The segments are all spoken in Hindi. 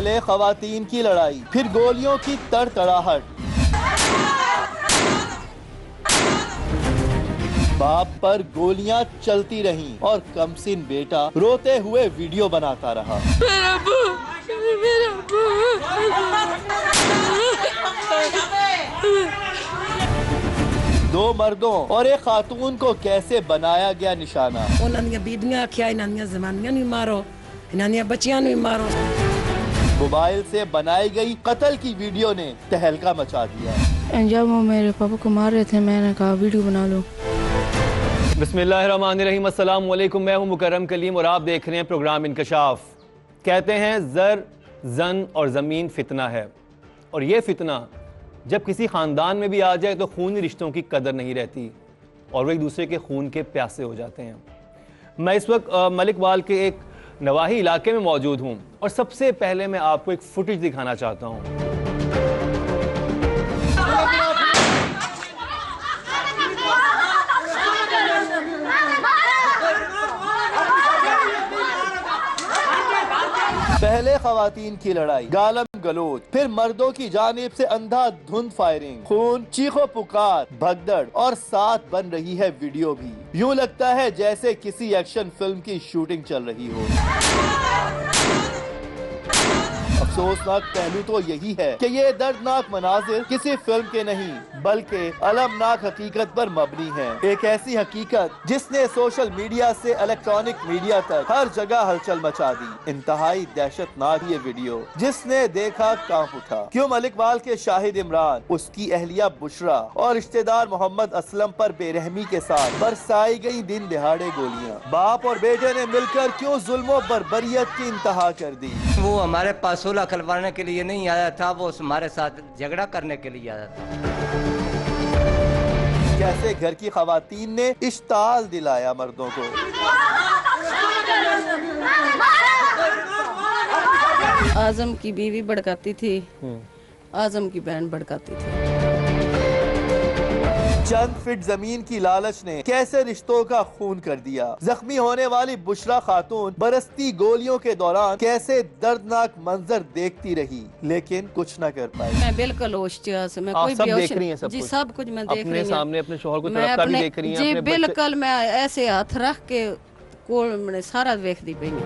पहले खवातीन की लड़ाई, फिर गोलियों की तड़तड़ाहट। बाप पर गोलियां चलती रहीं और कमसिन बेटा रोते हुए वीडियो बनाता रहा। दो मर्दों और एक खातून को कैसे बनाया गया निशाना। मोबाइल से बनाई गई कत्ल की वीडियो ने तहलका मचा दिया। जब वो मेरे पापा को मार रहे थे, मैंने कहा वीडियो बना लो। बिस्मिल्लाहिर्रहमानिर्रहीम, अस्सलाम वालेकुम। मैं हूं मुकर्रम कलीम और आप देख रहे हैं प्रोग्राम इंकशाफ। कहते हैं ज़र, जन और ज़मीन फितना है, और ये फितना जब किसी ख़ानदान में भी आ जाए तो खूनी रिश्तों की कदर नहीं रहती और वो एक दूसरे के खून के प्यासे हो जाते हैं। मैं इस वक्त मलिक वाल के एक नवाही इलाके में मौजूद हूँ और सबसे पहले मैं आपको एक फुटेज दिखाना चाहता हूँ। पहले खवातीन की लड़ाई, गालम गलोच, फिर मर्दों की जानिब से अंधाधुंध फायरिंग, खून, चीखो पुकार, भगदड़ और साथ बन रही है वीडियो भी। यूं लगता है जैसे किसी एक्शन फिल्म की शूटिंग चल रही हो। अफसोसनाक पहलू तो यही है कि ये दर्दनाक मनाजिर किसी फिल्म के नहीं बल्कि अलमनाक हकीकत पर मबनी है। एक ऐसी हकीकत जिसने सोशल मीडिया से इलेक्ट्रॉनिक मीडिया तक हर जगह हलचल मचा दी। इंतहाई दहशतनाक ये वीडियो जिसने देखा कांप उठा। क्यों मलिक वाल के शाहिद इमरान, उसकी अहलिया बुशरा और रिश्तेदार मोहम्मद असलम पर बेरहमी के साथ बरसाई गई दिन दिहाड़े गोलियां। बाप और बेटे ने मिलकर क्यों जुल्म बर्बरियत की इंतहा कर दी। वो हमारे पास सुलह करवाने के लिए नहीं आया था, वो हमारे साथ झगड़ा करने के लिए आया था। कैसे घर की खवातीन ने इश्ताल दिलाया मर्दों को। आजम की बीवी भड़काती थी, आजम की बहन भड़काती थी। चंद फीट जमीन की लालच ने कैसे रिश्तों का खून कर दिया। जख्मी होने वाली बुशरा खातून बरसती गोलियों के दौरान कैसे दर्दनाक मंजर देखती रही लेकिन कुछ न कर पाई। मैं बिल्कुल होश से, मैं कोई सब देख रही हैं, सब जी कुछ सब कुछ मैं देख रही हूं। सामने अपने शोहर को मैं तरफता भी देख रही हैं, जी अपने बिल्कुल मैं ऐसे हाथ रख के कोल मैंने सारा देखती पई हूं।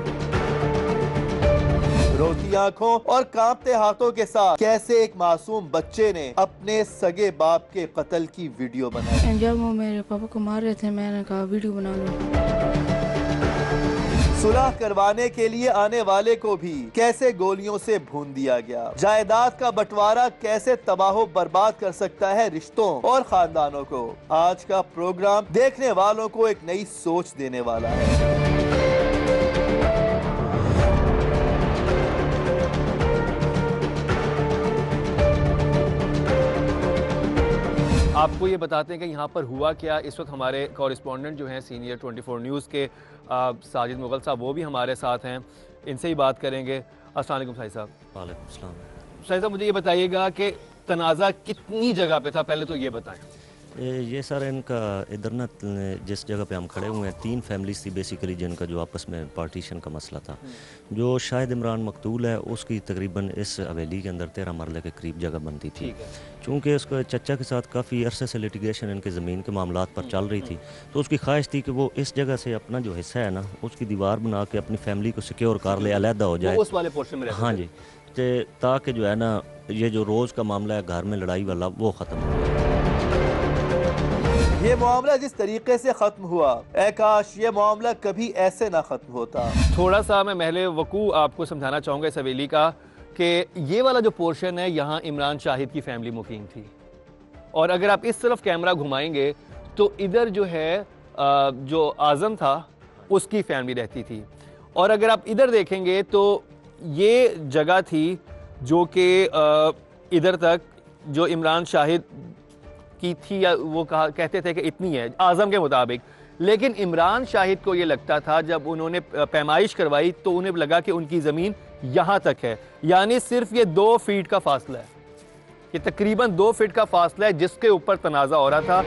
रोती आंखों और कांपते हाथों के साथ कैसे एक मासूम बच्चे ने अपने सगे बाप के कत्ल की वीडियो बनाई। जब वो मेरे पापा को मार रहे थे, मैंने कहा वीडियो बना लो। सुलह करवाने के लिए आने वाले को भी कैसे गोलियों से भून दिया गया। जायदाद का बंटवारा कैसे तबाहो बर्बाद कर सकता है रिश्तों और खानदानों को। आज का प्रोग्राम देखने वालों को एक नई सोच देने वाला है। आपको ये बताते हैं कि यहाँ पर हुआ क्या। इस वक्त हमारे कॉरेस्पॉन्डेंट जो हैं सीनियर 24 न्यूज़ के साजिद मुगल साहब, वो भी हमारे साथ हैं, इनसे ही बात करेंगे। अस्सलाम वालेकुम साहिद साहब। वालेकुम सलाम। साहिद साहब, मुझे ये बताइएगा कि तनाज़ा कितनी जगह पे था, पहले तो ये बताएं। ये सर इनका इधर ना जिस जगह पे हम खड़े हुए हैं 3 फैमिलीज थी बेसिकली जिनका जो आपस में पार्टीशन का मसला था। जो शाहिद इमरान मकतूल है उसकी तकरीबन इस हवेली के अंदर 13 मरले के करीब जगह बनती थी। चूँकि उसके चचा के साथ काफ़ी अरसे से लिटिगेशन इनके ज़मीन के मामलात पर चल रही थी, तो उसकी ख्वाहिश थी कि वो इस जगह से अपना जो हिस्सा है ना उसकी दीवार बना के अपनी फैमिली को सिक्योर कर ले, अलहदा हो जाए उस वाले पोर्शन में। हाँ जी, ताकि जो है ना ये जो रोज़ का मामला है घर में लड़ाई वाला वो ख़त्म हो जाए। ये मामला जिस तरीके से खत्म हुआ, ऐ काश ये मामला कभी ऐसे ना खत्म होता। थोड़ा सा मैं महले वकू आपको समझाना चाहूँगा इस हवेली का कि ये वाला जो पोर्शन है यहाँ इमरान शाहिद की फैमिली मुकीम थी, और अगर आप इस तरफ कैमरा घुमाएंगे तो इधर जो है जो आज़म था उसकी फैमिली रहती थी, और अगर आप इधर देखेंगे तो ये जगह थी जो कि इधर तक जो इमरान शाहिद की थी, या वो कहते थे कि इतनी है आज़म के मुताबिक। लेकिन इमरान शाहिद को ये लगता था, जब उन्होंने पैमाइश करवाई तो उन्हें लगा कि उनकी ज़मीन यहाँ तक है, यानी सिर्फ ये 2 फीट का फासला है, ये तकरीबन 2 फीट का फासला है जिसके ऊपर तनाज़ा हो रहा था।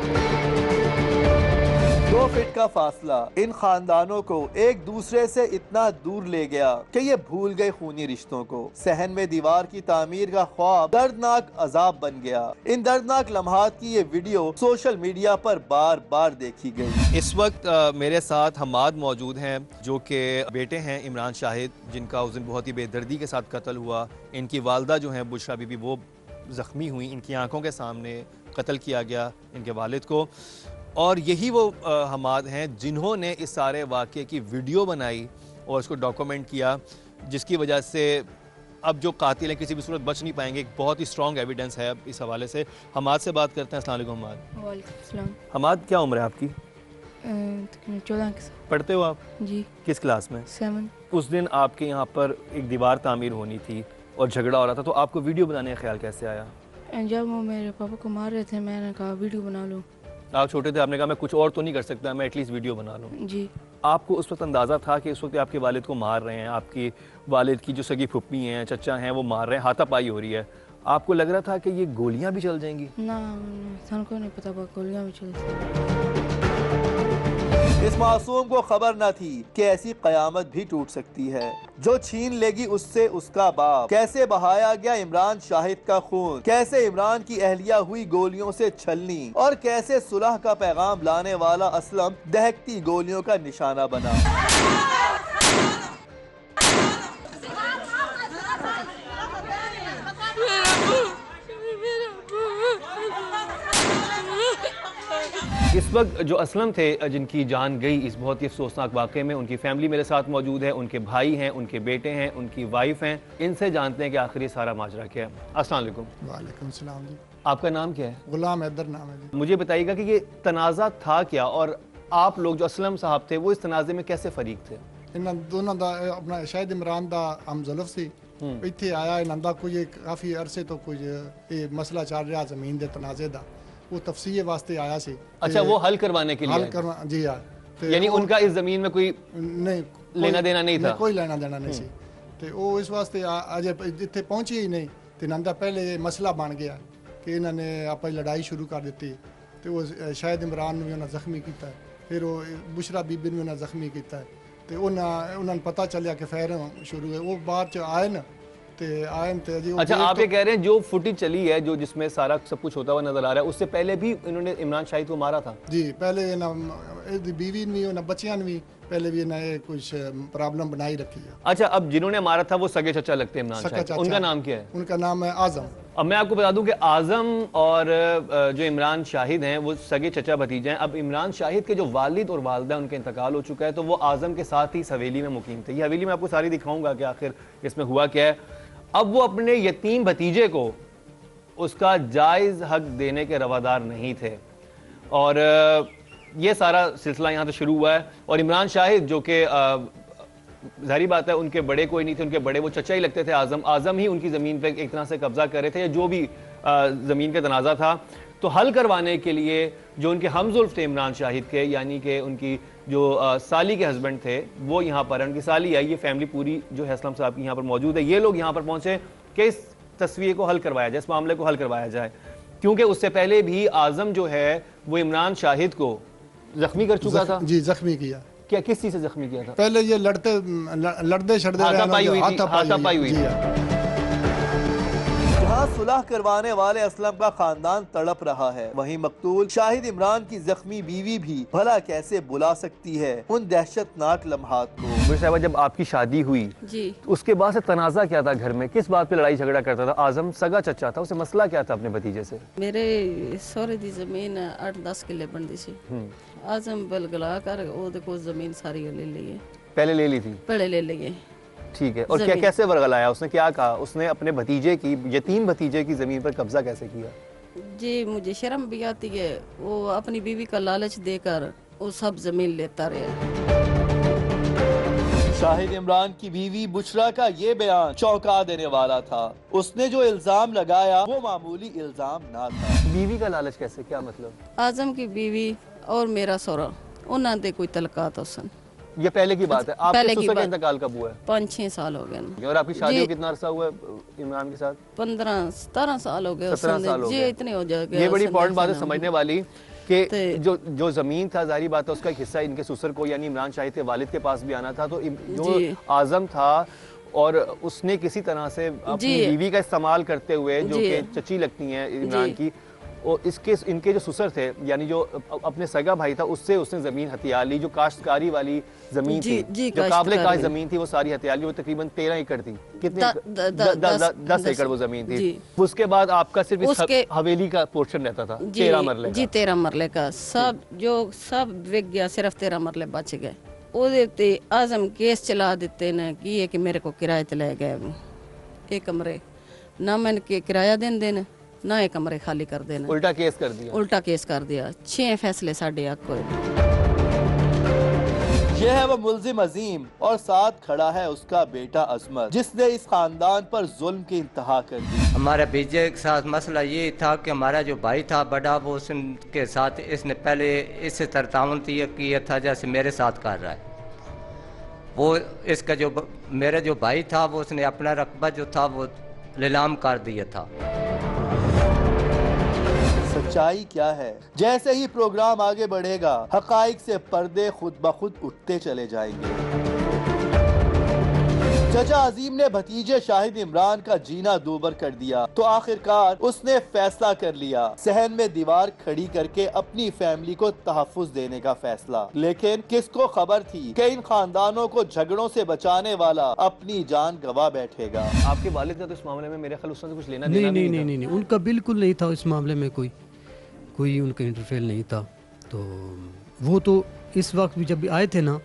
2 फीट का फासला इन खानदानों को एक दूसरे से इतना दूर ले गया कि ये भूल गए खूनी रिश्तों को। सहन में दीवार की तामीर का ख्वाब दर्दनाक अजाब बन गया। इन दर्दनाक लम्हात की ये वीडियो सोशल मीडिया पर बार बार देखी गई। इस वक्त मेरे साथ हमाद मौजूद हैं, जो कि बेटे हैं इमरान शाहिद, जिनका उस दिन बहुत ही बेदर्दी के साथ कत्ल हुआ। इनकी वालदा जो हैं बुशरा बीबी, वो ज़ख्मी हुई, इनकी आंखों के सामने कत्ल किया गया इनके वालिद को। और यही वो हमाद हैं जिन्होंने इस सारे वाक़े की वीडियो बनाई और उसको डॉक्यूमेंट किया, जिसकी वजह से अब जो कातिल हैं किसी भी सूरत बच नहीं पाएंगे। एक बहुत ही स्ट्रॉन्ग एविडेंस है अब इस हवाले से। हमाद से बात करते हैं। अस्सलाम वालेकुम हमाद। वालेकुम सलाम। हमाद, क्या उम्र है आपकी? तकरीबन 14 के साथ। पढ़ते हो आप? जी। किस क्लास में? 7। उस दिन आपके यहाँ पर एक दीवार तामीर होनी थी और झगड़ा हो रहा था, तो आपको वीडियो बनाने का ख्याल कैसे आया? जब वो मेरे पापा को मार रहे थे, मैंने कहा वीडियो बना लो। आप छोटे थे, आपने कहा मैं कुछ और तो नहीं कर सकता, मैं एटलीस्ट वीडियो बना लूँ। जी। आपको उस वक्त अंदाज़ा था कि उस वक्त आपके वालिद को मार रहे हैं, आपकी वालिद की जो सगी फुप्पी हैं, चचा हैं, वो मार रहे हैं, हाथापाई हो रही है, आपको लग रहा था कि ये गोलियां भी चल जाएंगी? ना, को नहीं पता गोलियां भी चलती। इस मासूम को खबर न थी कि ऐसी कयामत भी टूट सकती है जो छीन लेगी उससे उसका बाप। कैसे बहाया गया इमरान शाहिद का खून, कैसे इमरान की अहलिया हुई गोलियों से छलनी, और कैसे सुलह का पैगाम लाने वाला असलम दहकती गोलियों का निशाना बना। इस वक्त जो असलम थे, जिनकी जान गई इस बहुत ही अफसोसनाक वाक़े में, उनकी फैमिली मेरे साथ मौजूद है, उनके भाई हैं, उनके बेटे हैं, उनकी वाइफ हैं। इनसे जानते हैं कि आखिर ये सारा माजरा क्या है। अस्सलाम वालेकुम। वालेकुम सलाम जी। आपका नाम क्या है? गुलाम हैदर नाम है जी। मुझे बताइएगा कि ये तनाज़ा था क्या, और आप लोग जो असलम साहब थे वो इस तनाज़े में कैसे फरीक थे? इन्हों दोनों का अपना शायद इमरान का हम जुल्फ सी इत्थे आया। इन्हों का कोई काफ़ी अरसे तो कोई ये मसला चल रहा जमीन के तनाजे का, वो तफसीर वास्ते आया सी। अच्छा, वो हल करवाने के लिए? हल करवा जी हाँ। यानी उनका इस जमीन में कोई नहीं लेना देना नहीं था? कोई लेना देना नहीं सी। तो वो इस वास्ते अजे इतने पहुंचे ही नहीं। तो इन्हों पहले ये मसला बन गया कि इन्होंने आप लड़ाई शुरू कर दी। तो वो शायद इमरान भी उन्हें जख्मी किया, फिर वो बुशरा बीबी ने उन्हें जख्मी किया। तो उन्होंने पता चलिया कि फायर शुरू है। वो बाद च आए न अच्छा, आप ये कह रहे हैं जो फुटेज चली है, जो जिसमें सारा सब कुछ होता हुआ नजर आ रहा है, उससे पहले भी इन्होंने इमरान शाहिद को मारा था? जी, पहले ना बीवी ने भी ना बच्चियां ने भी पहले भी ना कुछ प्रॉब्लम बनाई रखी है। अच्छा, अब जिन्होंने मारा था वो सगे चचा लगते हैं इमरान शाहिद, उनका नाम क्या है? उनका नाम है आजम। अब मैं आपको बता दूं कि आजम और जो इमरान शाहिद हैं वो सगे चचा भतीजे हैं। अब इमरान शाहिद के जो वालिद और वालदा उनका इंतकाल हो चुका है, तो वो आजम के साथ ही इस हवेली में मुकीम थे। ये हवेली में आपको सारी दिखाऊंगा कि आखिर इसमें हुआ क्या है। अब वो अपने यतीम भतीजे को उसका जायज़ हक देने के रवादार नहीं थे, और ये सारा सिलसिला यहाँ से शुरू हुआ है। और इमरान शाहिद, जो कि जाहिर बात है उनके बड़े कोई नहीं थे, उनके बड़े वो चचा ही लगते थे, आजम ही उनकी ज़मीन पे एक तरह से कब्जा कर रहे थे, या जो भी ज़मीन का तनाज़ा था। तो हल करवाने के लिए जो उनके हमजुल्फ थे इमरान शाहिद के, यानी कि उनकी जो साली के हस्बैंड थे, वो यहाँ पर, उनकी साली है, ये फैमिली पूरी जो है असलम साहब की यहाँ पर मौजूद है। ये लोग यहाँ पर पहुँचे कि इस तस्वीर को हल करवाया जाए, इस मामले को हल करवाया जाए, क्योंकि उससे पहले भी आजम जो है वो इमरान शाहिद को जख्मी कर चुका था। जी, जख्मी किया। क्या, किस चीज़ से जख्मी किया था? पहले ये लड़ते हाथापाई हुई थी। जहां सुलह करवाने वाले असलम का खानदान तड़प रहा है, वहीं मकतूल शाहिद इमरान की जख्मी बीवी भी भला कैसे बुला सकती है उन दहशतनाक लम्हात को। साहबा, जब आपकी शादी हुई जी, उसके बाद से तनाज़ा क्या था घर में? किस बात पे लड़ाई झगड़ा करता था? आजम सगा चचा था, उसे मसला क्या था अपने भतीजे से? मेरे सौरे दी जमीन 8-10 किले बनती सी। आजम बलगला कर वो देखो जमीन सारी ले ली है। पहले ले ली थी? पहले ले लिए। ठीक है। और क्या, कैसे वर्गलाया? उसने क्या कहा? उसने अपने भतीजे की, यतीम भतीजे की जमीन पर कब्जा कैसे किया? जी, मुझे शर्म भी आती है। वो अपनी बीवी का लालच देकर वो सब जमीन लेता रहा। शाहिद इमरान की बीवी बुशरा का ये बयान चौंका देने वाला था। उसने जो इल्जाम लगाया वो मामूली इल्जाम ना था। बीवी का लालच कैसे, क्या मतलब? आजम की बीवी और मेरा सौरा उन्होंने कोई तलकात हुसन। ये पहले की बात है। आपके ससुर का इंतकाल कब हुआ है? 5-6 साल हो गए। और आपकी शादी को कितना अरसा हुआ है इमरान के साथ? 15-17 साल हो गए। 17 साल हो गए। इतने हो जाएंगे। ये बड़ी इंपॉर्टेंट बात है समझने वाली कि ते- जो ज़मीन था, जाहिर बात है उसका एक हिस्सा इनके ससुर को यानी इमरान शाहिद के वालिद के पास भी आना था। तो जो जी। आज़म था और उसने किसी तरह से अपनी जी। बीवी का इस्तेमाल करते हुए, जो जी। कि चची लगती हैं इमरान जी। की, और इनके जो ससुर थे यानी जो अपने सगा भाई था, उससे उसने ज़मीन हथिया ली। जो काश्तकारी वाली ज़मीन जी, थी, जी, जो काबिल काश काश्तकारी। ज़मीन थी, वो सारी हथिया ली। वो तकरीबन 13 एकड़ थी। कितने? द- द- द- 10 एकड़ वो ज़मीन थी। जी। उसके बाद आपका सिर्फ इस उसके- हवेली का पोर्शन रहता था, जी 13 मरले जी का। 13 मरले का सब बिक गया, सिर्फ 13 मरले बच गए। ਉਹਦੇ ਤੇ आजम केस चला देते ने कि ये कि मेरे को किराए ते ले गए ये कमरे, ना मैंने के किराया देंदे ने ना ये कमरे खाली कर देना, उल्टा केस कर दिया। उल्टा केस कर दिया। 6 फैसले साढ़े हक होए। यह है वो मुल्जिम अजीम और साथ खड़ा है उसका बेटा अजमत, जिसने इस खानदान पर जुल्म की इंतहा कर दी। हमारे भतीजे के साथ मसला ये था कि हमारा जो भाई था बड़ा, वो उसके साथ इसने पहले इससे तरतावन किया था जैसे मेरे साथ कर रहा है। वो इसका जो मेरा जो भाई था, वो उसने अपना रकबा जो था वो नीलाम कर दिया था। सच्चाई क्या है? जैसे ही प्रोग्राम आगे बढ़ेगा, हकाइक से पर्दे खुद ब खुद उठते चले जाएंगे। चचा अजीम ने भतीजे शाहिद इमरान का जीना दूभर कर दिया, तो आखिरकार उसने फैसला कर लिया, सहन में दीवार खड़ी करके अपनी फैमिली को तहफ्फुज देने का फैसला। लेकिन किसको खबर थी कि इन खानदानों को झगड़ों से बचाने वाला अपनी जान गवा बैठेगा। आपके वालिद का तो इस मामले में मेरे ख्याल उससे कुछ लेना नहीं देना नहीं भी नहीं था। नहीं नहीं उनका बिल्कुल नहीं था इस मामले में, कोई उनका इंटरफेयर नहीं था। तो वो तो इस वक्त भी जब आए थे ना,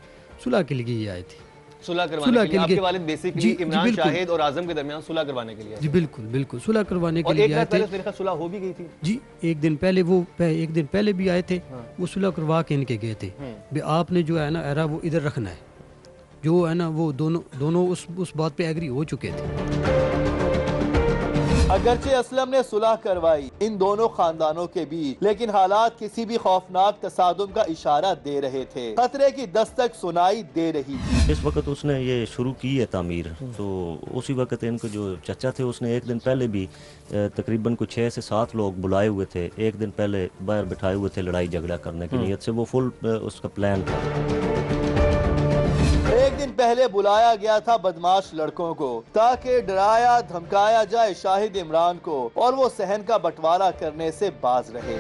सुलह के लिए ये आए थे। सुलह करवाने के लिए आपके वालिद जी, बेसिकली जी, इमरान बिल्कुल। शाहिद और आजम के दरमियान सुलह करवाने के लिए आए जी थे। बिल्कुल बिल्कुल सुलह करवाने के और लिए एक आए रात थे। पहले मेरे ख्याल सुलह हो भी गई थी। जी एक दिन पहले भी आए थे। वो सुलह करवा के इनके गए थे भी आपने जो है ना एरा वो इधर रखना है, जो है ना वो दोनों उस बात पे एग्री हो चुके थे। अगरचे असलम ने सुलह करवाई इन दोनों खानदानों के बीच, लेकिन हालात किसी भी खौफनाक तसादुम का इशारा दे रहे थे। खतरे की दस्तक सुनाई दे रही थी। इस वक्त उसने ये शुरू की है तामीर, तो उसी वक्त इनको जो चचा थे उसने एक दिन पहले भी तकरीबन कुछ 6 से 7 लोग बुलाए हुए थे। एक दिन पहले बाहर बिठाए हुए थे लड़ाई झगड़ा करने की नीयत से। वो फुल उसका प्लान था। एक दिन पहले बुलाया गया था बदमाश लड़कों को, ताकि डराया धमकाया जाए शाहिद इमरान को और वो सहन का बंटवारा करने से बाज रहे।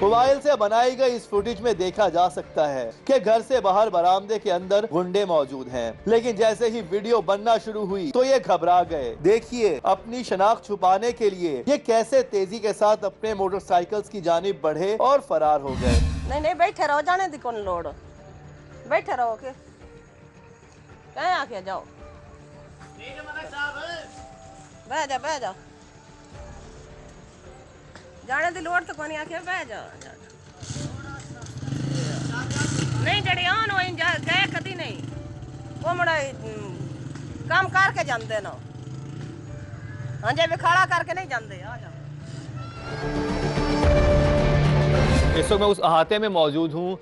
मोबाइल से बनाई गई इस फुटेज में देखा जा सकता है कि घर से बाहर बरामदे के अंदर गुंडे मौजूद हैं, लेकिन जैसे ही वीडियो बनना शुरू हुई तो ये घबरा गए। देखिए अपनी शनाख्त छुपाने के लिए ये कैसे तेजी के साथ अपने मोटरसाइकिल्स की जानिब बढ़े और फरार हो गए। नहीं नहीं बैठे रहो, जाने दी कौन लोड़, बैठे रहो के कहीं आके जाओ, बह जा जाने दी लोड़ तो कोनी आके बह जा। नहीं जड़ी आन वहीं जा गए कदी नहीं, वो मुड़ा काम करके जाते ना, हाँ जे खड़ा करके नहीं जाते। आ जाओ। इस वक्त मैं उस अहाते में मौजूद हूँ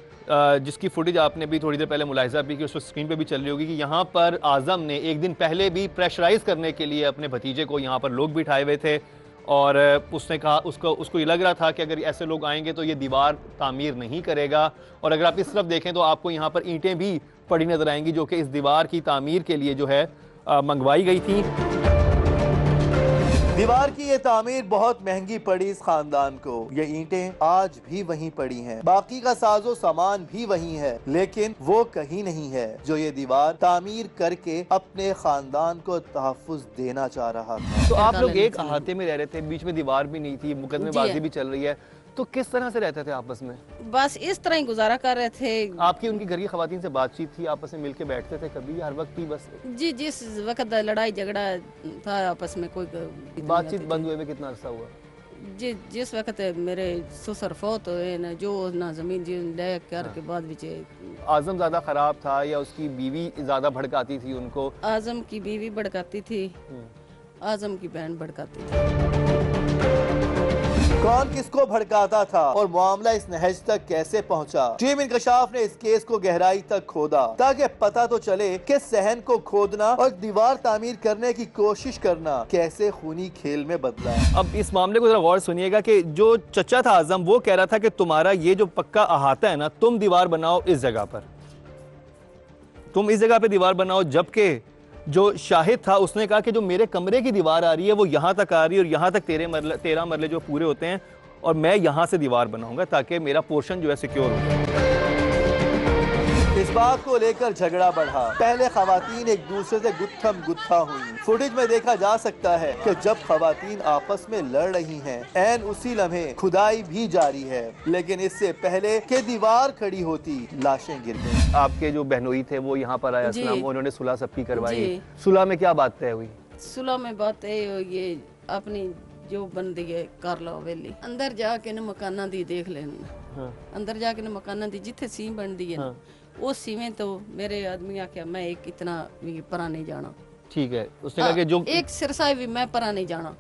जिसकी फुटेज आपने भी थोड़ी देर पहले मुलाहिजा भी की, उस स्क्रीन पे भी चल रही होगी कि यहाँ पर आज़म ने एक दिन पहले भी प्रेशराइज करने के लिए अपने भतीजे को यहाँ पर लोग बिठाए हुए थे और उसने कहा उसको ये लग रहा था कि अगर ऐसे लोग आएंगे तो ये दीवार तामीर नहीं करेगा। और अगर आप इस तरफ देखें तो आपको यहाँ पर ईंटें भी पड़ी नजर आएंगी जो कि इस दीवार की तामीर के लिए जो है मंगवाई गई थी। दीवार की ये तामीर बहुत महंगी पड़ी इस खानदान को। ये ईंटें आज भी वहीं पड़ी हैं, बाकी का साजो सामान भी वहीं है, लेकिन वो कहीं नहीं है जो ये दीवार तामीर करके अपने खानदान को तहफ्फुज देना चाह रहा था। तो आप लोग एक अहाते में रह रहे थे, बीच में दीवार भी नहीं थी, मुकदमेबाजी भी चल रही है, तो किस तरह से रहते थे आपस में? बस इस तरह ही गुजारा कर रहे थे। आपकी उनकी घर की खवातीन से बातचीत थी, आपस में मिलके बैठते थे कभी, हर वक्त ही बस? जी जिस वक्त लड़ाई झगड़ा था आपस में कोई बातचीत बंद हुए में कितना अरसा हुआ? जी जिस वक्त मेरे ससुर फौत हुए ना, जो ना जमीन जी ले कर के बाद भी आजम ज़्यादा ख़राब था या उसकी बीवी ज़्यादा भड़काती थी उनको? आजम की बीवी भड़काती थी, आजम की बहन भड़काती थी। कौन किसको भड़काता था और मामला इस नहज तक कैसे पहुंचा? टीम इंकशाफ ने इस केस को गहराई तक खोदा ताकि पता तो चले कि सहन को खोदना और दीवार तामीर करने की कोशिश करना कैसे खूनी खेल में बदला है। अब इस मामले को जरा गौर सुनिएगा कि जो चचा था आजम, वो कह रहा था कि तुम्हारा ये जो पक्का अहाता है ना, तुम दीवार बनाओ इस जगह पर, तुम इस जगह पे दीवार बनाओ, जबकि जो शाहिद था उसने कहा कि जो मेरे कमरे की दीवार आ रही है वो यहाँ तक आ रही है और यहाँ तक 13 मरले जो पूरे होते हैं और मैं यहाँ से दीवार बनाऊंगा ताकि मेरा पोर्शन जो है सिक्योर हो जाए। इस बात को लेकर झगड़ा बढ़ा। पहले खवातीन एक दूसरे से गुत्थम गुत्था हुई। फुटेज में देखा जा सकता है कि जब खवातीन आपस में लड़ रही हैं, ऐन उसी लम्हे खुदाई भी जारी है, लेकिन इससे पहले कि दीवार खड़ी होती लाशें गिर गईं। आपके जो बहनोई थे वो यहाँ पर आए असलम, उन्होंने सुलह सबकी करवाई। सुलह में क्या बात तय हुई? सुलह में बात ये अपनी जो बंदी है कर लो हवेली, अंदर जाके न मकाना दी देख लेना। अंदर जाके न मकाना दी जिथे सीम बनती है वो सीमें तो मेरे आदमी आख्या मैं एक इतना भी परा नहीं जाना। ठीक है, उसने कहा कि जो एक सिरसाई भी मैं परा नहीं जाना।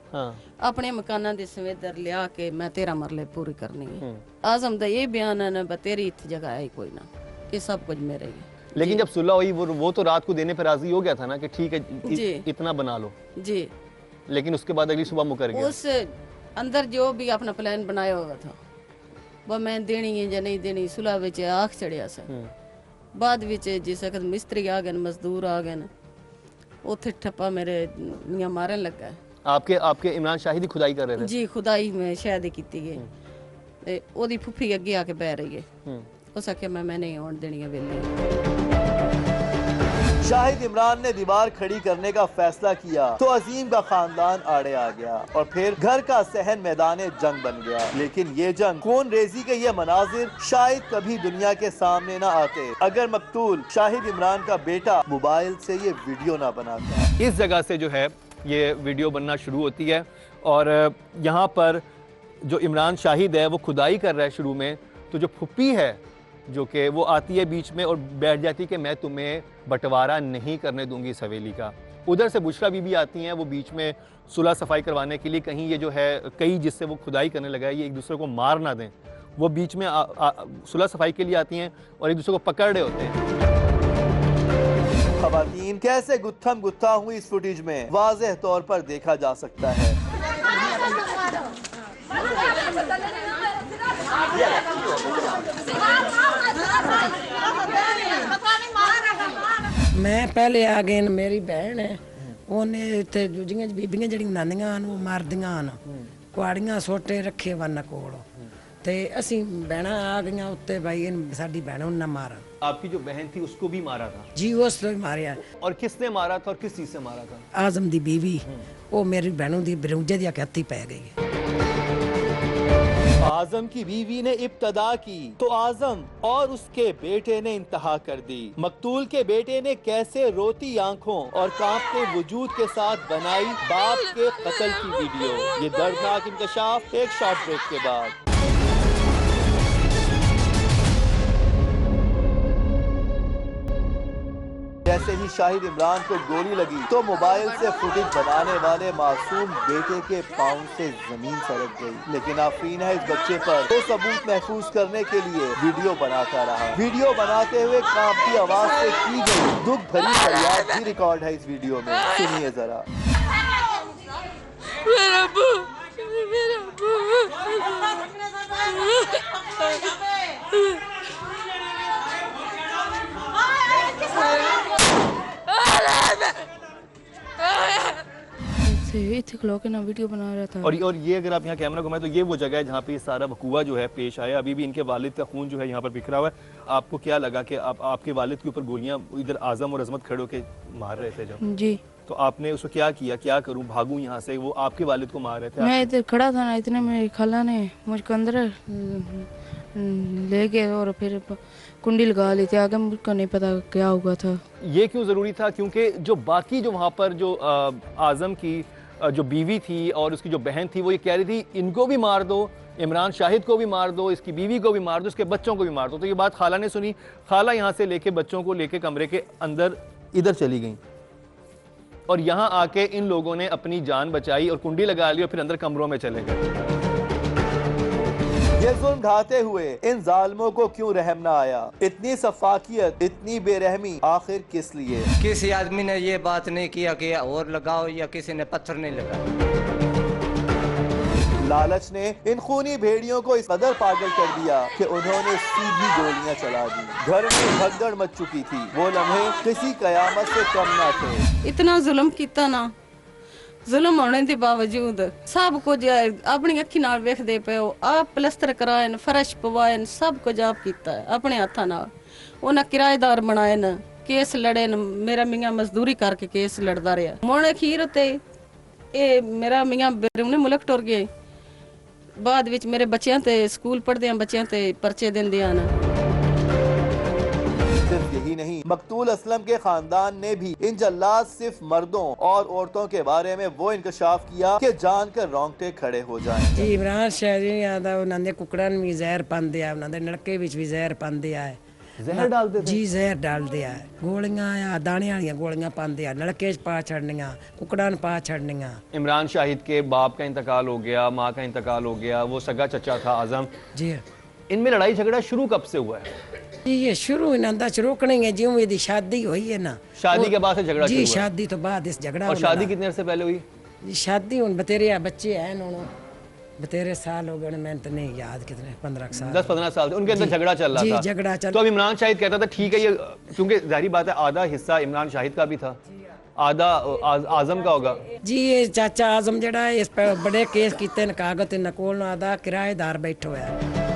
अपने मकाना दे सवेदर लिया के मैं 13 मरले पूरी करनी है। आजम दा ये बयान है ना, तेरी इतनी जगह है कोई ना, ये सब कुछ मेरे ही। लेकिन जब सुलह हुई वो तो रात को देने पर राजी हो गया था ना कि ठीक है इतना बना लो जी, लेकिन उसके बाद अगली सुबह मुकर गया। उस अंदर जो भी अपना प्लान बनाया हुआ था वो मैं देनी है या नहीं देनी, सुलह विच आख चढ़िया सा। बाद विच जिस वक्त मिस्त्री आ गए, मजदूर आ गए, उथे ठप्पा मेरे मियां मारन लगा। आपके इमरान शाहिद ही खुदाई कर रहे थे? जी, खुदाई में शायद ही की गई। ते ओदी फुफी अगे आके बह रही है, उस आख्या मैं नहीं आउण देनी है वेली। शाहिद इमरान ने दीवार खड़ी करने का फैसला किया तो अजीम का खानदान आड़े आ गया और फिर घर का सहन मैदान जंग बन गया। लेकिन ये जंग, खून रेजी के ये मनाजिर शायद कभी दुनिया के सामने ना आते अगर मकतूल शाहिद इमरान का बेटा मोबाइल से ये वीडियो ना बनाता। इस जगह से जो है ये वीडियो बनना शुरू होती है और यहाँ पर जो इमरान शाहिद है वो खुदाई कर रहा है शुरू में, तो जो फुप्पी है जो कि वो आती है बीच में और बैठ जाती है कि मैं तुम्हें बंटवारा नहीं करने दूंगी इस हवेली का। उधर से बुशरा बीबी आती हैं, वो बीच में सुलह सफाई करवाने के लिए, कहीं ये जो है कई जिससे वो खुदाई करने लगा है ये एक दूसरे को मार ना दें, वो बीच में सुलह सफाई के लिए आती हैं और एक दूसरे को पकड़ रहे होते हैं। खवातीन कैसे गुत्थम गुत्था हुई इस फुटेज में वाज़ेह तौर पर देखा जा सकता है। मैं पहले आ गए, मेरी बहन है ਉਹਨੇ ਇੱਥੇ ਦੂਜੀਆਂ ਬੀਬੀਆਂ ਜਿਹੜੀਆਂ ਨਾਨੀਆਂ ਹਨ ਉਹ ਮਾਰਦੀਆਂ ਹਨ, ਕੁਆੜੀਆਂ ਸੋਟੇ ਰੱਖੇ ਵਨ ਕੋਲ ਤੇ ਅਸੀਂ ਬਹਿਣਾ ਆ ਗਈਆਂ ਉੱਤੇ ਭਾਈ ਸਾਡੀ ਭੈਣ ਨੂੰ ਨਾ ਮਾਰ। आपकी जो बहन थी उसको भी मारा था? जी, उसको भी मारिया। और किसने मारा था और किस चीज से मारा था? आजम दी बीवी, वो मेरी बहनों दी बरूजे दी हत्ती पै गई। आजम की बीवी ने इब्तदा की तो आजम और उसके बेटे ने इंतहा कर दी। मकतूल के बेटे ने कैसे रोती आंखों और कांपते वजूद के साथ बनाई बाप के कत्ल की वीडियो। ये दर्दनाक इंकशाफ एक शॉर्ट ब्रेक के बाद। जैसे ही शाहिद इमरान को गोली लगी तो मोबाइल से फुटेज बनाने वाले मासूम बेटे के पाँव से जमीन सरक गई। लेकिन आफरीन है इस बच्चे पर तो सबूत महफूज करने के लिए वीडियो बनाता रहा। वीडियो बनाते हुए कांपती आवाज से की गई दुख भरी फरियाद भी रिकॉर्ड है इस वीडियो में, सुनिए जरा। ना वीडियो बना रहा था। और ये अगर आप यहाँ कैमरा घुमाएं तो ये वो जगह है जहाँ पे ये सारा वकूआ जो है पेश आया। अभी भी इनके वालिद का खून जो है यहाँ पर बिखरा हुआ है। आपको क्या लगा कि आपके वालिद के ऊपर गोलियां इधर आजम और अजमत खड़े होकर मार रहे थे जब? जी। तो आपने उसको क्या किया, क्या करूं, भागूं यहाँ से? वो आपके वालिद को मार रहे थे। मैं इधर खड़ा था ना, इतने मेरी खाला ने मुझको अंदर ले गए और फिर कुंडी लगा ली थी। आगे मुझको नहीं पता क्या हुआ था। ये क्यों ज़रूरी था? क्योंकि जो बाकी जो वहाँ पर जो आज़म की जो बीवी थी और उसकी जो बहन थी वो ये कह रही थी इनको भी मार दो, इमरान शाहिद को भी मार दो, इसकी बीवी को भी मार दो, इसके बच्चों को भी मार दो। तो ये बात खाला ने सुनी। खाला यहाँ से लेके बच्चों को लेके कमरे के अंदर इधर चली गई और यहाँ आके इन लोगों ने अपनी जान बचाई और कुंडी लगा ली और फिर अंदर कमरों में चले गए। ये जुल्म ढाते हुए इन जालिमों को क्यों रहम ना आया? इतनी सफाकियत, इतनी बेरहमी आखिर किस लिए? किसी आदमी ने ये बात नहीं किया कि और लगाओ, या किसी ने पत्थर नहीं लगाया। लालच ने इन खूनी भेड़ियों को इस कदर पागल कर दिया कि उन्होंने सीधी गोलियां चला दी। घर में भगदड़ मच चुकी थी। वो लम्हे किसी कयामत से कम ना थे। इतना जुल्म किया ना, जुल्म होने के बावजूद सब कुछ अपनी अखी नाल वेखदे पे हो। आप प्लस्तर कराए, फर्श पवाए, सब कुछ आप किया है अपने हाथों नाल। उन्हें किराएदार बनाए न, केस लड़े न। मेरा मियाँ मजदूरी करके केस लड़दा रहा। मुड़ अखीर ते मेरा मियाँ बैरूने मुल्क टुर गए। बाद विच मेरे बच्चों ते स्कूल पढ़दे हैं, बच्चों ते परचे देंदे हैं। सिर्फ यही नहीं, मकतूल असलम के खानदान ने भी इन जल्लाद सिर्फ मर्दों और औरतों के बारे में वो इंकशाफ किया कि जानकर रोंगटे खड़े हो जाएं। जी इमरान शाह जी आदा उन्होंने कुकड़ां भी जहर पांदे आ, उन्होंने नलके विच भी जहर पांदे आ। जहर डालते थे? जी जहर डालते आ, गोलियां आ दाने वाली गोलियां पांदे आ, नलके च पा छड़नियां, कुकड़ां पा छड़नियां। इमरान शाहिद के बाप का इंतकाल हो गया, माँ का इंतकाल हो गया, वो सगा चचा था आजम। जी इनमें लड़ाई झगड़ा शुरू कब से हुआ है? जी ये शुरू इन्होंने रोकने है ज्यों यदि शादी हुई है ना। शादी के बाद से झगड़ा जी शुरू हुआ? शादी तो बाद इस झगड़ा। और शादी कितने अरसे पहले हुई? जी शादी हुन बतेरे बच्चे हैं, बतेरे साल हो गए, मैं तो नहीं याद कितने, 15 साल 10-15 साल उनके अंदर झगड़ा चल रहा था। जी झगड़ा चल। तो अब इमरान शाहिद कहता था ठीक है ये, क्योंकि जाहिर बात है आधा हिस्सा इमरान शाहिद का भी था, आधा आजम का होगा। जी ये चाचा आजम जड़ा है इस पे बड़े केस किते न, कागज न कोल आधा किराएदार बैठो है।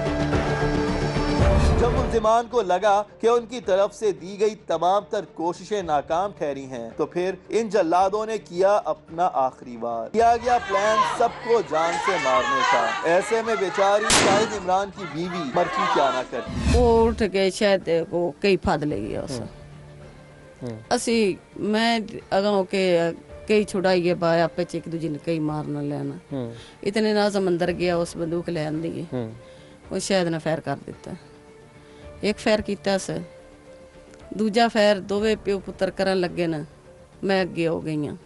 जब मुल्जिमान को लगा कि उनकी तरफ से दी गई तमाम तर कोशिशें नाकाम ठहरी हैं, तो फिर इन जल्लादों ने किया अपना आखिरी वार। किया गया प्लान सबको जान से मारने का। ऐसे में बेचारी शाहिद इमरान की बीवी मर्ची क्या ना करती। वो उठ के शायद वो कई फाद ले गया उस असी मैं अगाओ के कई छुड़ाइए बाय आपे एक दूजे ने कई मारना लेना। इतने नाजम अंदर गया, उस बंदूक ले आंदी वो शायद ने फैर कर दिता। एक फैर किया से दूजा फैर दोवे प्यो पुत्र करन लगे ना, मैं अगे हो गई हूँ।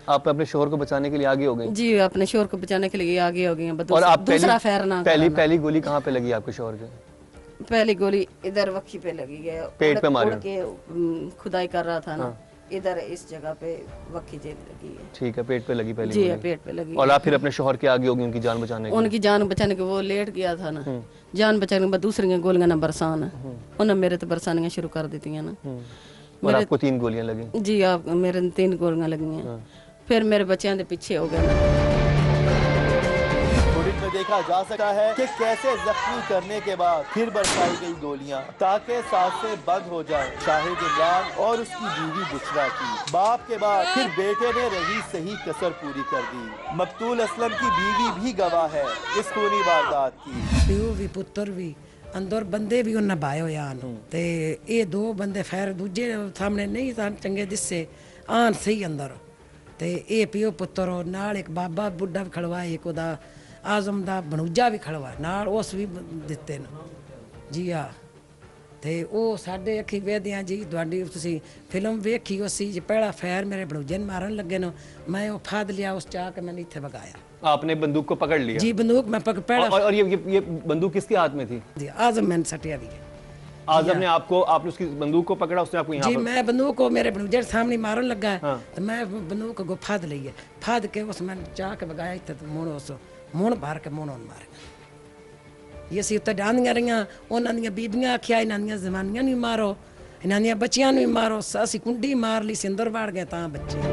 आप अपने शोहर को बचाने के लिए आगे हो गई? जी अपने शोहर को बचाने के लिए आगे हो गई हूँ। और आप दूसरा फैर ना पहली गोली कहाँ पे लगी आपके शोहर के? पहली गोली इधर वक्की पे लगी है, पेट पे मारी के खुदाई कर रहा था ना। इधर इस जगह पे वक्की जेब लगी है। ठीक है, पेट पे लगी पहली जी गोली। पेट पे लगी। और आप फिर अपने शोहर के आगे होगी उनकी जान बचाने के? उनकी जान बचाने के वो लेट गया था ना, जान बचाने के बाद दूसरी गोलियां ना बरसान उन्हें मेरे तो बरसानियां शुरू कर दी थी ना। और आपको 3 गोलियां लगी? जी आप मेरे 3 गोलियां लगी हैं। फिर मेरे बच्चों के पीछे हो गए। फुटेज में देखा जा सकता है कि कैसे जख्मी करने के बाद फिर बरसाई गई गोलियां ताकि सांसें बंद हो जाए शाहिद इमरान और उसकी बीवी बुशरा की। बाप के बाद फिर बेटे ने रही सही कसर पूरी कर दी। मकतूल असलम की बीवी भी गवाह है इस खूनी वारदात की। प्यो भी पुत्र भी अंदर बंदे भी उन्हें बाए होए आन ते ये 2 बंदे खैर दूजे सामने नहीं चंगे दिसे आन सही अंदर ते ये प्यो पुत्र और नाल एक बाबा बुढ़ा भी खड़वा, एक ओदा आजम दा बनूजा भी खड़वा नाल, उस भी दिते न। जी हाँ ते ਉਹ ਸਾਡੇ ਅੱਖੀ ਵੇਖਦਿਆਂ ਜੀ ਤੁਹਾਡੀ ਤੁਸੀਂ ਫਿਲਮ ਵੇਖੀ ਉਸੀ ਜੀ ਪਹਿਲਾ ਫੈਰ ਮੇਰੇ ਬਣੂਜੇ ਨੂੰ ਮਾਰਨ ਲੱਗੇ ਨੂੰ ਮੈਂ ਉਹ ਫਾਦ ਲਿਆ ਉਸ ਚਾਹ ਕੇ मैंने ਇੱਥੇ ਵਗਾਇਆ। आपने बंदूक को पकड़ लिया? जी बंदूक मैं पहला। और ये बंदूक किसके हाथ में थी? जी आजम मैंने सटिया भी है। आजम ने आपने उसकी बंदूक को पकड़ा, उसने आपको यहाँ जी मैं बंदूक को मेरे बनूजे सामने मारन लगा है। हाँ। तो मैं बंदूक को फाद ली है, फाद के उस मैं चाह के वगाया इतने तो मुड़ उस मुड़ भर के मुड़ मार ये सी उत्ते डांदियां रही उन्होंने बीबियां आखिया इन्होंने जमानियां भी मारो, इन्होंने बच्चियां भी मारो, असी कुंडी मार ली सिंदर वाड़ गए ता बच्चे।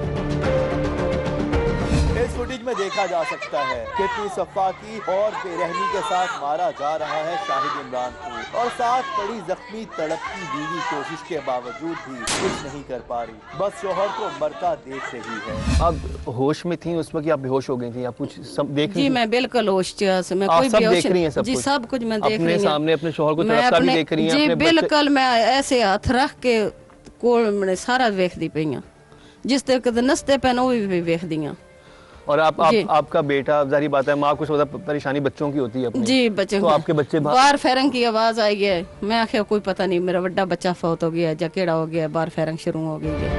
इस फुटेज में देखा जा सकता है कितनी सफाकी और बेरहमी के साथ मारा जा रहा है शाहिद इमरान को, और साथ पड़ी जख्मी तड़पती बीवी कोशिश के बावजूद भी कुछ नहीं कर पा रही, बस शोहर को मरता देख रही है। अब होश में थी उस वक्त, आप बेहोश हो गई थी? आप कुछ सब देख रही जी थी? मैं बिल्कुल होश से मैं कोई सब देख रही हैं? सब जी कुछ? सब कुछ मैं देख रही अपने हूं। सामने अपने शोहर को तरफता भी देख रही हैं? जी अपने बिल्कुल मैं ऐसे हाथ रख के कोल मैंने सारा देखदी पई हूं, जिस तक नसते पे वो भी देखदी हूं। और आपका बेटा, जारी बात है माँ को ज्यादा परेशानी बच्चों की होती है अपनी। जी बच्चे तो आपके बच्चे बाहर फैरंग की आवाज आई है, मैं आखिया कोई पता नहीं मेरा बड़ा बच्चा फौत हो गया या केड़ा हो गया, बाहर फैरंग शुरू हो गई है।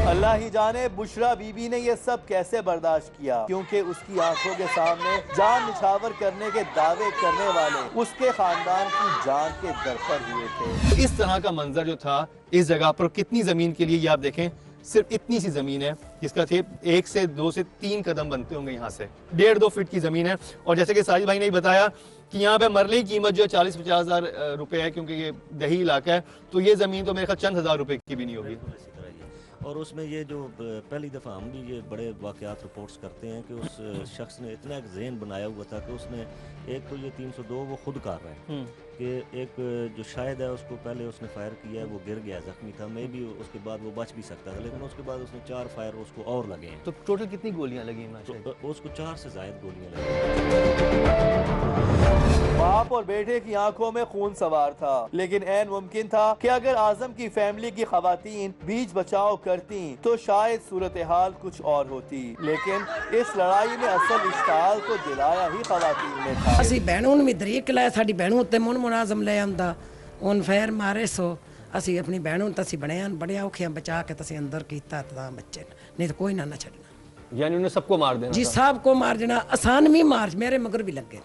अल्लाह ही जाने बुशरा बीबी ने ये सब कैसे बर्दाश्त किया, क्योंकि उसकी आंखों के सामने जान निछावर करने के दावे करने वाले उसके खानदान की जान के दर पर हुए थे। तो इस तरह का मंजर जो था इस जगह पर, कितनी जमीन के लिए ये आप देखें, सिर्फ इतनी सी जमीन है जिसका थे 1 से 2 से 3 कदम बनते होंगे, यहाँ से 1.5-2 फीट की जमीन है। और जैसे कि साजिद भाई ने बताया कि यहाँ पे मरले की कीमत जो है 40-50 हज़ार रुपए है, क्योंकि ये दही इलाका है, तो ये जमीन तो मेरे ख्याल चंद हज़ार रुपए की भी नहीं होगी। और उसमें ये जो पहली दफ़ा हम भी ये बड़े वाक़यात रिपोर्ट्स करते हैं कि उस शख्स ने इतना एक ज़हन बनाया हुआ था कि उसने एक तो ये 302 वो खुद कर रहा है कि एक जो शायद है उसको पहले उसने फायर किया है, वो गिर गया, जख्मी था, मे भी उसके बाद वो बच भी सकता था, लेकिन उसके बाद उसने 4 फायर उसको और लगे हैं। तो टोटल कितनी गोलियां लगी तो उसको 4 से ज़ायद गोलियां लगी। बाप और बेटे की आंखों में खून सवार था, लेकिन ऐन मुमकिन था कि अगर आजम की फैमिली की खवातीन बीच बचाव करती तो शायद सूरत हाल कुछ और होती, लेकिन इस लड़ाई में असल इश्ताल तो दिलाया ही खवातीन ने था। ਅਸੀਂ ਭੈਣੋਂ ਨੂੰ ਵੀ ਦਰੀਕ ਲਾਇਆ, ਸਾਡੀ ਭੈਣੋਂ ਉੱਤੇ ਮੁਨਾਜ਼ਮ ਲੈ ਆਉਂਦਾ, ਉਹਨ ਫੇਰ ਮਾਰੇ ਸੋ ਅਸੀਂ ਆਪਣੀ ਭੈਣੋਂ ਨੂੰ ਤਸੀਂ ਬਣਿਆ ਬੜਿਆ ਔਖਿਆਂ ਬਚਾ ਕੇ ਤਸੀਂ ਅੰਦਰ ਕੀਤਾ ਤਾਂ ਬੱਚੇ ਨੂੰ, ਨਹੀਂ ਤਾਂ ਕੋਈ ਨਾ ਛੱਡਣਾ। यानी उन्हें सबको मार देना जी था। सब को मार देना, आसान भी मार मेरे मगर भी लगे,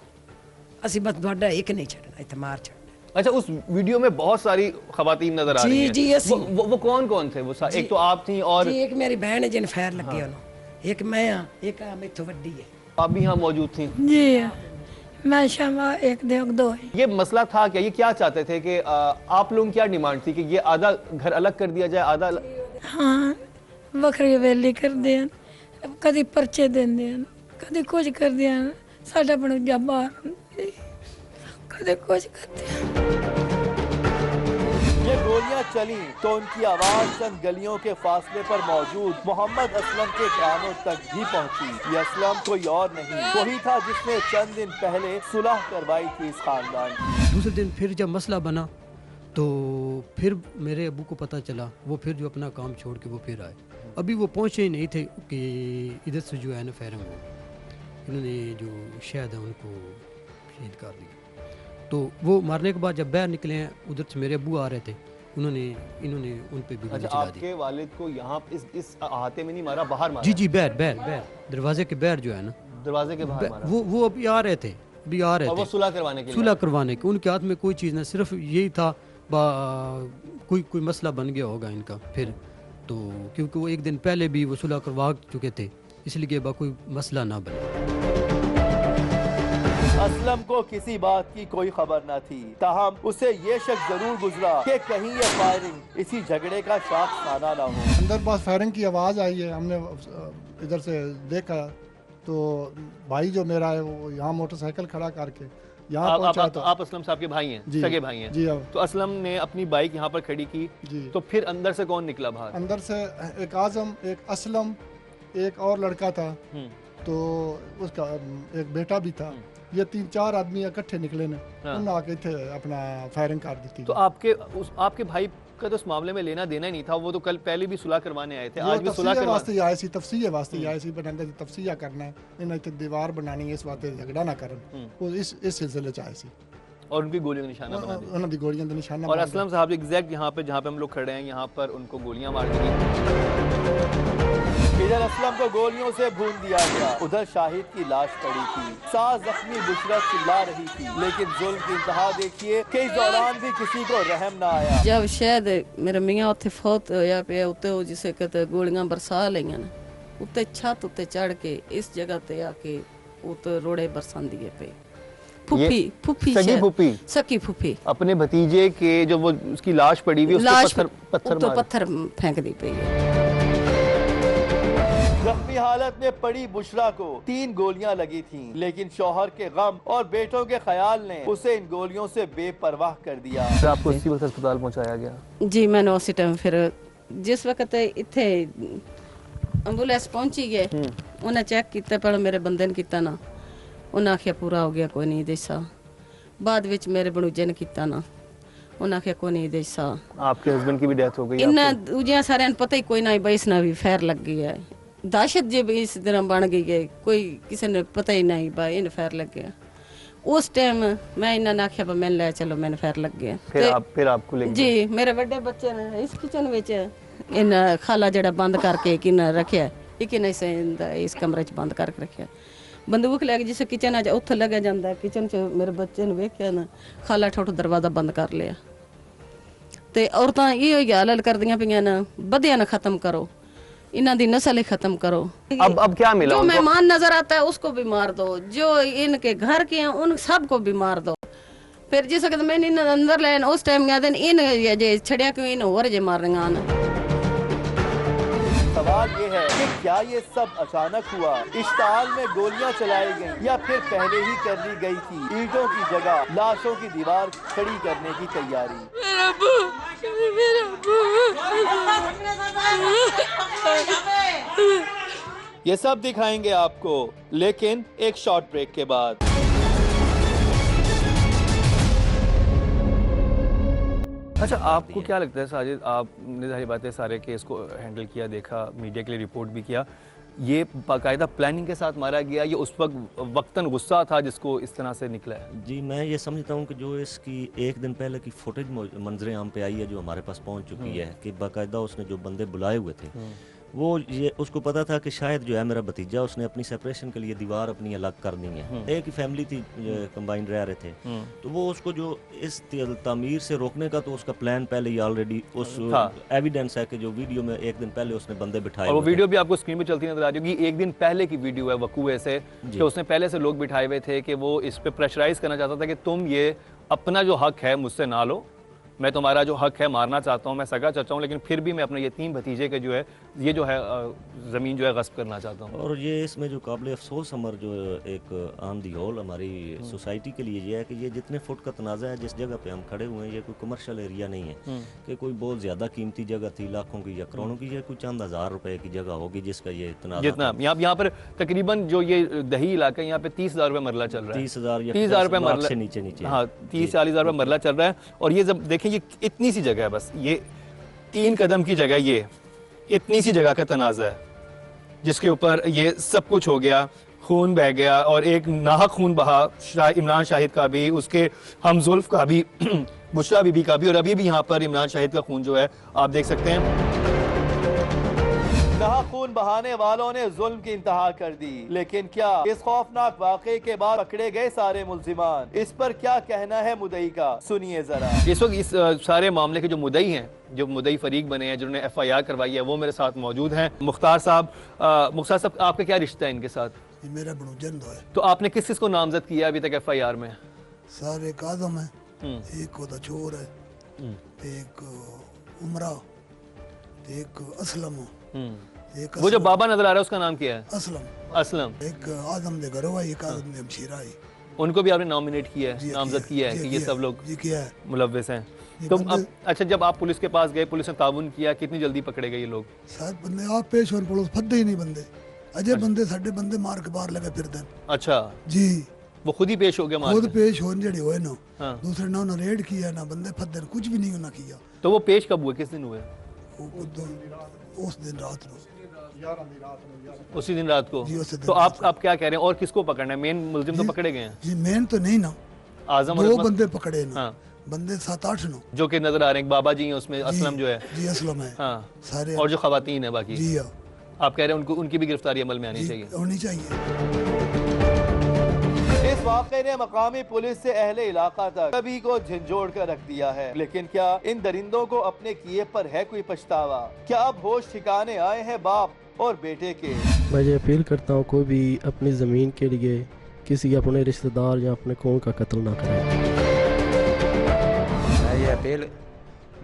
ਅਸੀਂ बस ਤੁਹਾਡਾ ਇੱਕ नहीं ਛੱਡਣਾ, ਇੱਥੇ ਮਾਰ ਛੱਡਣਾ। अच्छा, उस वीडियो में बहुत सारी खवातीन नजर आ रही हैं। जी वो कौन कौन थे? वो एक तो आप थी और जी एक मेरी बहन है जिन फैर लगे उन्होंने, एक मैं हाँ, एक मेथों वड्डी है। आप भी यहाँ मौजूद थी? जी मैं शमा एक दो है। ये मसला था क्या? ये क्या चाहते थे कि आप लोगों की क्या डिमांड थी कि ये आधा घर अलग कर दिया जाए, आधा हाँ बकरी वेली कर दें, कभी पर्चे देंगे, कभी कुछ कर दिया, साडा बन गया बाहर, कभी कुछ करते हैं। ये गोलियां चली तो उनकी आवाज चंद गलियों के फासले पर मौजूद मोहम्मद असलम के कानों तक भी पहुंची। ये असलम कोई और नहीं, वही था जिसने चंद दिन पहले सुलह करवाई थी इस खानदान की। दूसरे दिन फिर जब मसला बना तो फिर मेरे अबू को पता चला, वो फिर जो अपना काम छोड़ के वो फिर आए। अभी वो पहुँचे ही नहीं थे कि इधर से जो है ना फैरम हो, इन्होंने जो शायद है उनको शहीद कर दिया। तो वो मारने के बाद जब बाहर निकले हैं, उधर से मेरे अबू आ रहे थे, इन्होंने उन पे भी गोली अच्छा, चला दी। आपके वालिद को यहाँ इस अहाते में नहीं मारा, बाहर मारा? जी जी, बाहर दरवाजे के बाहर जो है ना, दरवाजे के बाहर मारा। वो अभी आ रहे थे, और वो सुलह करवाने के उनके हाथ में कोई चीज़ ना, सिर्फ यही था कोई मसला बन गया होगा इनका फिर, तो क्योंकि वो एक दिन पहले भी वो सुलह करवा चुके थे, इसलिए कोई मसला ना बने। असलम को किसी बात की कोई खबर न थी, ताहम उसे ये शक जरूर गुजरा कि कहीं ये फायरिंग इसी झगड़े का शाख खाना ना हो। अंदर पास फायरिंग की आवाज़ आई है, हमने इधर से देखा तो भाई जो मेरा है वो यहाँ मोटरसाइकिल खड़ा करके यहाँ पहुंचा। तो आप असलम साहब के भाई हैं, सगे भाई हैं? जी। तो असलम ने अपनी बाइक यहाँ पर खड़ी की जी, तो फिर अंदर से कौन निकला बाहर? अंदर से एक आजम, एक असलम, एक और लड़का था, तो उसका एक बेटा भी था। ये 3-4 आदमी इकट्ठे निकले ने, उन्होंने आके थे अपना फायरिंग कर दी थी। तो आपके भाई का तो इस मामले में लेना देना ही नहीं था, वो तो कल पहले भी सुलह करवाने आए थे, आज भी सुलह करवाने वास्ते आए सी, तफसीर वास्ते आए सी, बनाने दी तफसीर करना है, इन्हें तो दीवार बनानी है, इस वास्ते झगड़ा ना करन, वो इस सिलसिले च आए सी। और उनकी गोलियों का निशाना बना दिया, उन्होंने गोलियां का निशाना। और असलम साहब एग्जैक्ट यहाँ पे जहाँ पे हम लोग खड़े हैं, यहाँ पर उनको गोलियां मार दी गई। इधर असलम को गोलियों से भून दिया गया, उधर शाहिद की लाश पड़ी थी, साथ जख्मी बुशरा चिल्ला रही थी, लेकिन जुल्म की इंतहा देखिए कि इस दौरान भी किसी को रहम ना आया। जब शायद मेरा मियाँ उत्थे फौत होया पे, उत्ते वो जिसे कहते गोलियां बरसा लिया ना, उत्ते छत उत्ते चढ़ के इस जगह ते आके उत्ते रोड़े बरसांदी पे। फुफी सकी फुफी अपने भतीजे के जो वो उसकी लाश पड़ी हुई, पत्थर फेंक दी पे। जख्मी हालत में पड़ी बुशरा को 3 गोलियां लगी थीं, लेकिन शौहर के गम और बेटों के ख्याल ने उसे इन गोलियों से बेपरवाह कर दिया। आपको इसी वक्त अस्पताल पहुंचाया गया? जी, मैंने उसी टाइम फिर जिस वक्त इत्थे एम्बुलेंस पहुंची गए, उन्हें चेक किया, पर मेरे बंदे ने किया ना, उन्हें आखिया पूरा हो गया, कोई नहीं देसा। बाद विच मेरे बणूजे ने किया ना, उन्हें आखिया कोई नहीं देसा। आपके हस्बैंड की भी डेथ हो गई? इन्हें दूजिया सारे पता ही कोई ना, बस ना भी फैर लग गई है, दहशत जी भी इस दिन बन गई है, कोई किसी ने पता ही नहीं भाई इन फैर लग गया। उस टाइम मैं इन्हें आखिया मैंने ले चलो, मैंने फैर लग गया। फिर आपको ले जी, मेरे बड़े बच्चे ने इस किचन में इन खाला जड़ा बंद करके किन रखिया किन इस कमरे च बंद करके रखिया बंदूक लैके जिस किचन च उत्थे लगे जाता किचन च मेरे बच्चे ने वेख्या ना खाला ठोठ दरवाजा बंद कर लिया ते औरतां इहो हाल करदियां पियां न बदिया न खत्म करो इन्हां दी नस्ल ही खत्म करो। अब क्या मिला जो उनको? मेहमान नजर आता है उसको भी मार दो, जो इनके घर के हैं उन सबको भी मार दो। फिर जिस वक्त मैंने इन अंदर लैन उस टाइम गया इन जे छड़िया क्यों इन और जे मार रहा ना। सवाल ये है कि क्या ये सब अचानक हुआ, इश्ताल में गोलियां चलाई गईं या फिर पहले ही कर ली गई थी ईंटों की जगह लाशों की दीवार खड़ी करने की तैयारी। ये सब दिखाएंगे आपको, लेकिन एक शॉर्ट ब्रेक के बाद। अच्छा, आपको क्या लगता है साजिद, आपने सारी बातें सारे केस को हैंडल किया, देखा, मीडिया के लिए रिपोर्ट भी किया, ये बाकायदा प्लानिंग के साथ मारा गया, ये उस वक्त वक्तन गुस्सा था जिसको इस तरह से निकला है? जी, मैं ये समझता हूँ कि जो इसकी एक दिन पहले की फुटेज मंजरे आम पे आई है, जो हमारे पास पहुँच चुकी है, कि बाकायदा उसने जो बंदे बुलाए हुए थे वो ये उसको पता था कि शायद जो है मेरा भतीजा उसने अपनी सेपरेशन के लिए दीवार अपनी अलग करनी है। एक ही फैमिली थी, कंबाइंड रह रहे थे, तो वो उसको जो इस तामीर से रोकने का तो उसका प्लान पहले ही ऑलरेडी उस एविडेंस है कि जो वीडियो में एक दिन पहले उसने बंदे बिठाए, और वो वीडियो भी आपको स्क्रीन पे चलती नजर आ रही होगी। एक दिन पहले की वीडियो है वकूए से कि उसने पहले से लोग बिठाए हुए थे कि वो इस पे प्रेशराइज करना चाहता था कि तुम ये अपना जो हक है मुझसे ना लो, मैं तुम्हारा जो हक है मारना चाहता हूँ, मैं सगा चाहता हूँ, लेकिन फिर भी मैं अपने यतीम भतीजे के जो है ये जो है ज़मीन जो है गस्ब करना चाहता हूँ। और ये इसमें जो काबिल अफसोस अमर जो एक आन दी होल हमारी सोसाइटी के लिए ये है कि ये जितने फुट का तनाज़ा है जिस जगह पे हम खड़े हुए हैं, ये कोई कमर्शियल एरिया नहीं है कि कोई बहुत ज़्यादा कीमती जगह थी लाखों की या करोड़ों की, ये कोई चंद हज़ार रुपए की जगह होगी जिसका ये तनाज़ा जितना यहाँ पर तकरीबन जो ये दही इलाका है यहाँ पे 30,000 रुपये मरला चल रहा है, 30,000 रुपये मरला से नीचे नीचे, हाँ 30-40,000 रुपये मरला चल रहा है। और ये जब देखें ये इतनी सी जगह है, बस ये 3 कदम की जगह, ये इतनी सी जगह का तनाज़ा है जिसके ऊपर ये सब कुछ हो गया, खून बह गया और एक नाहक खून बहा इमरान शाहिद का भी, उसके हमजुल्फ का भी, बुशरा बीबी का भी, और अभी भी यहाँ पर इमरान शाहिद का खून जो है आप देख सकते हैं। नाहक खून बहाने वालों ने जुल्म की इंतहा कर दी, लेकिन क्या इस खौफनाक वाक़े के बाद पकड़े गए सारे मुल्जिमान? इस पर क्या कहना है मुदई का, सुनिए जरा। इस वक्त इस सारे मामले के जो मुदई हैं, जो मुदई फरीक बने हैं, जिन्होंने FIR करवाई है, वो मेरे साथ मौजूद हैं। मुख्तार साहब, मुख्तार साहब आपका क्या रिश्ता है इनके साथ? ये मेरा बड़ूजंद है। तो आपने किस किस को नामजद किया अभी तक FIR में? सर एक आजम है, एक उदा चोर है, एक उमरा, एक असलम, एक वो जो बाबा नजर आ रहा है उसका नाम क्या है? असलम। एक आजम दे घरों है, एक आजम दे हमशीरा है। उनको भी आपने नॉमिनेट किया है, नामजद किया है कि ये सब लोग मुलव्विस हैं? तो अब अच्छा, जब आप पुलिस के पास गए, पुलिस ने ताउन किया, कितनी जल्दी पकड़े गए ये लोग? सर बंदे आप पेश होने पुलिस फद्दे ही नहीं बंदे, अजय बंदे साडे बंदे मार के बाहर लगे फिरदे। अच्छा जी, वो खुद ही पेश हो गया, मार खुद पेश होने जड़े हुए ना, दूसरे ना उन्होंने रेड किया ना बंदे फद्दे, कुछ भी नहीं उन्होंने किया। तो वो पेश कब हुए, किस दिन हुए? उस दिन रात को, उसी दिन रात को। तो आप क्या कह रहे हैं, और किसको पकड़ना है? मेन मुल्जिम तो पकड़े गए हैं? जी मेन तो नहीं ना, आजम दो बंदे पकड़े ना, बंदे 7-8 नो जो कि नजर आ रहे हैं। बाबा जी हैं उसमें, असलम जो है, जी असलम है, हाँ सारे, और जो खवातीन है बाकी, जी आप कह रहे हैं उनकी भी गिरफ्तारी अमल में आनी चाहिए? होनी चाहिए। इस वाक़े ने मकामी पुलिस से अहले इलाका तक सभी को झंझोड़ कर रख दिया है, लेकिन क्या इन दरिंदों को अपने किए पर है कोई पछतावा? क्या अब होश ठिकाने आए हैं बाप और बेटे के? मैं ये अपील करता हूँ कोई भी अपनी ज़मीन के लिए किसी अपने रिश्तेदार या अपने कौन का कत्ल ना करे।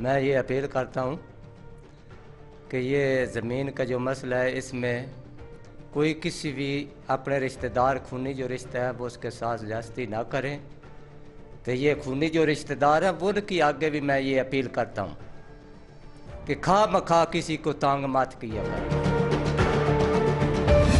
मैं ये अपील करता हूँ कि ये ज़मीन का जो मसला है, इसमें कोई किसी भी अपने रिश्तेदार खूनी जो रिश्ता है वो उसके साथ ज़्यादती ना करें। तो ये खूनी जो रिश्तेदार है वो उनकी आगे भी मैं ये अपील करता हूँ कि खा मखा किसी को तांग मत किया करें।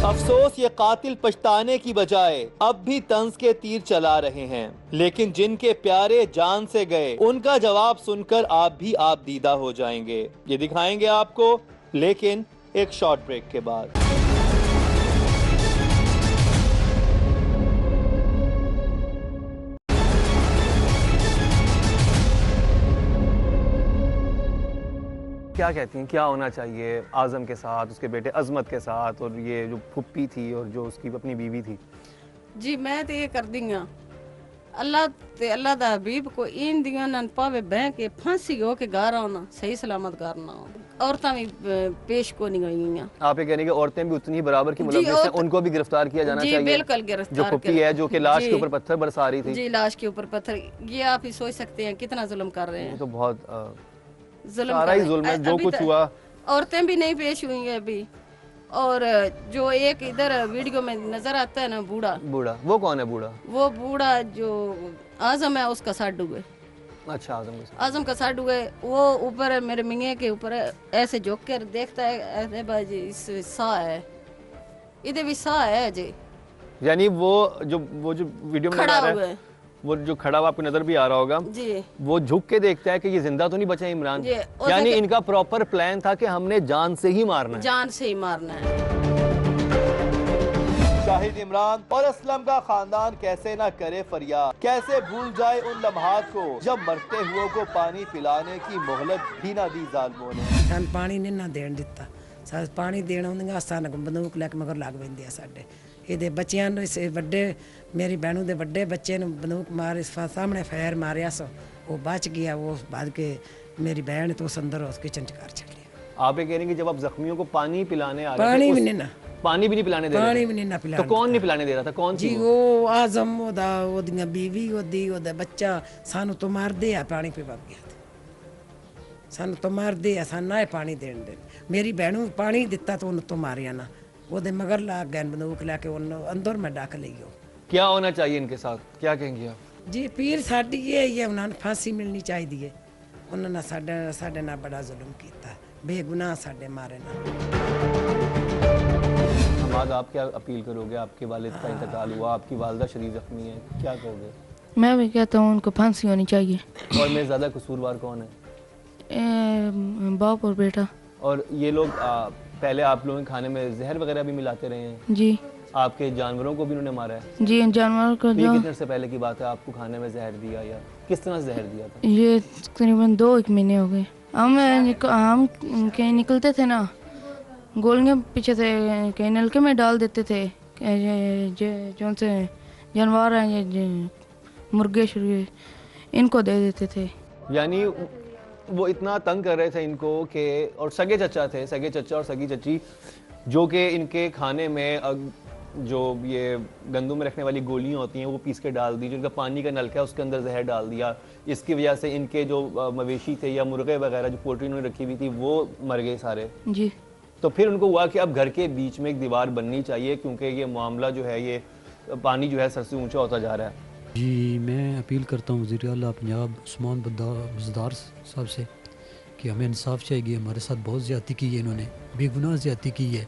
अफसोस ये कातिल पछताने की बजाय अब भी तंज के तीर चला रहे हैं, लेकिन जिनके प्यारे जान से गए उनका जवाब सुनकर आप भी आप दीदा हो जाएंगे। ये दिखाएंगे आपको, लेकिन एक शॉर्ट ब्रेक के बाद। क्या कहती हैं, क्या होना चाहिए आज़म के साथ, उसके बेटे अजमत के साथ, और ये जो फुप्पी थी और जो उसकी अपनी बीवी थी? जी मैं तो ये कर दी अल्लाह ते अल्लाह दा हबीब को इन दियां न पावे बह के फांसी हो के घर आना सही सलामत करना। औरतां भी पेश को नहीं गई। आप ये कहने की औरतें भी उतनी बराबर की मुलव्वस हैं, उनको भी गिरफ्तार किया जाना चाहिए? बिल्कुल गिरफ्तार। जो फुप्पी है जो कि लाश के ऊपर पत्थर बरसा रही थी। जी लाश के ऊपर पत्थर, ये आप ही सोच सकते हैं कितना जुल्म कर रहे हैं। तो बहुत सारा ही जुल्म है जो कुछ हुआ। औरतें भी नहीं पेश हुई हैं अभी। और जो एक इधर वीडियो में नजर आता है ना बूढ़ा, वो कौन है बूढ़ा? वो बूढ़ा जो आजम है उसका साडू है। अच्छा आजम का साडू है। वो ऊपर मेरे मियाँ के ऊपर ऐसे झुक कर देखता है, अरे भाई इस सा है, इधर भी सा है जी। यानी वो जो वीडियो में खड़ा हुआ है, वो जो खड़ा हुआ आपको नजर भी आ रहा होगा जी, वो झुक के देखता है कि ये जिंदा तो नहीं बचा इमरान। यानी इनका प्रॉपर प्लान था कि हमने जान से ही मारना है, जान से ही मारना है। शाहिद इमरान और असलम का खानदान कैसे ना करे फरियाद, कैसे भूल जाए उन लम्हात को जब मरते हुए को पानी पिलाने की मोहलत भी ना दी जालिमों ने। सान पानी नहीं ना देन दिता, साथ पानी देना आउंदियां अचानक बंदूक लैके मगर लग पैंदे साडे। ਇਹਦੇ ਬੱਚਿਆਂ ਨੂੰ ਇਸ ਵੱਡੇ ਮੇਰੀ ਬਹਿਣੂ ਦੇ ਵੱਡੇ ਬੱਚੇ ਨੂੰ ਬੰਦੂਕ ਮਾਰ ਇਸ ਸਾਹਮਣੇ ਫਾਇਰ ਮਾਰਿਆ ਸੋ वो बच गया। वो बाद के मेरी बहन तो उस अंदर उस किचन च कर छड़ लिया। आप ये कह रहे हैं कि जब आप जख्मियों को पानी पिलाने आ रहे थे, पानी भी नहीं ना, पानी भी नहीं पिलाने दे रहे थे? पानी भी नहीं ना पिलाने। तो कौन नहीं पिलाने दे रहा था? कौन जी वो आजम ओदा ओदियां बीवी ओदी ओदा बच्चा सानू तो मार दे पानी पिवा गया सानू तो मार दे सानू ना पानी देन दे। मेरी बहनू पानी दिता तो उन्हें तो मारिया ना, ओदे मगर लाग गए बंदूक लेके उन्हें अंदर में डाक लियो। क्या होना चाहिए इनके साथ, क्या कहेंगे आप? जी पीर साडी ये है उन्होंने फांसी मिलनी चाहिए। उन्होंने साडे ना बड़ा जुल्म किया, बेगुनाह साडे मारे ना। हमाद आप क्या अपील करोगे? आपके वालिद का इंतकाल हुआ, आपकी वालदा शरीर जख्मी है, क्या कहोगे? मैं भी कहता हूँ उनको फांसी होनी चाहिए। और में ज़्यादा कसूरवार कौन है? बाप और बेटा। और ये लोग पहले आप लोगों के खाने में जहर वगैरह भी मिलाते रहे हैं? जी। आपके जानवरों को भी उन्होंने मारा है? जी जानवरों को। ये कितने से पहले की बात है आपको खाने में जहर दिया, या किस तरह से जहर दिया था? ये तकरीबन 2-1 महीने हो गए। हम कहीं निकलते थे ना, गोलियां पीछे से कहीं नलके में डाल देते थे, जो से जानवर हैं ये मुर्गे शुर्गे इनको दे देते थे। यानी वो इतना तंग कर रहे थे इनको कि, और सगे चचा थे, सगे चचा और सगी चची, जो कि इनके खाने में जो ये गंदम में रखने वाली गोलियां होती हैं वो पीस के डाल दी, जो इनका पानी का नलका है उसके अंदर जहर डाल दिया। इसकी वजह से इनके जो मवेशी थे या मुर्गे वगैरह जो पोल्ट्री उन्होंने रखी हुई थी वो मर गए सारे जी। तो फिर उनको हुआ कि अब घर के बीच में एक दीवार बननी चाहिए, क्योंकि ये मामला जो है ये पानी जो है सर से ऊँचा होता जा रहा है। जी मैं अपील करता हूँ वज़ीर आला पंजाब उस्मान बज़दार साहब से कि हमें इंसाफ चाहिए। हमारे साथ बहुत ज़्यादती की है, इन्होंने बेगुनाह ज़्यादती की है।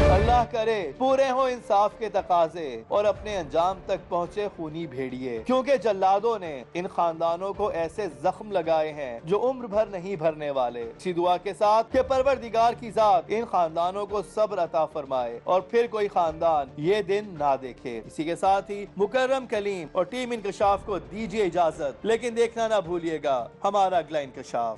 अल्लाह करे पूरे हो इंसाफ के तकाजे और अपने अंजाम तक पहुँचे खूनी भेड़िए, क्योंकि जल्लादों ने इन खानदानों को ऐसे जख्म लगाए हैं जो उम्र भर नहीं भरने वाले। इसी दुआ के साथ कि परवरदिगार की जात इन खानदानों को सब्र अता फरमाए और फिर कोई खानदान ये दिन ना देखे। इसी के साथ ही मुकर्रम कलीम और टीम इंकशाफ को दीजिए इजाजत, लेकिन देखना ना भूलिएगा हमारा अगला इंकशाफ।